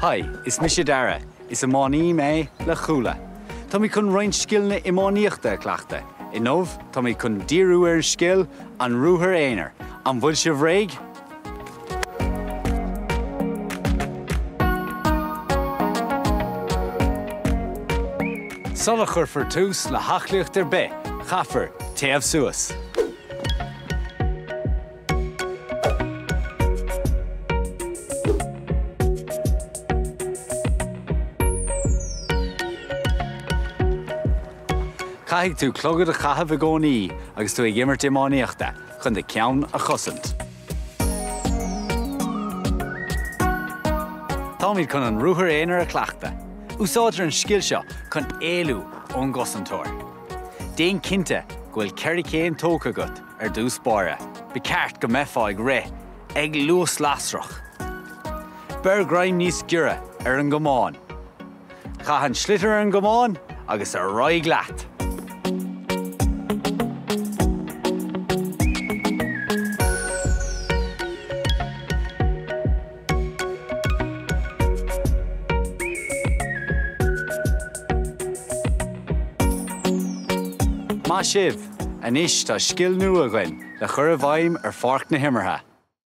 Hi, is Misha Dara. Is a mání me le chula. Tá mi chun roint skillne I máníochta clachta. I nómh, tá mi chun díriú skill an rúthar éinear. An bhfuil se bhréig? Sola chur for tús le hachliachtar be, chafar, taobh suas. Caithfidh tú clogad a chathab a gcónaí agus tú ag immert I máníochta chun de ceann a chosint. Tá míad chun an rúthar éinear a clachta. Úsáidir an scill seo chun éalú ón gosantóir. Déan cinnte go bhfuil ceirr céin tóca agat ar dús báire, be ceart go meafáig ré ag luas lasrach. Beir graim níos giire ar an gcomáin. Chaitheann slitir ar an gcomáin agus ar roigh leat. Má sibh, anis tá scill nua againn le chur a bhaim ar farc na himmartha.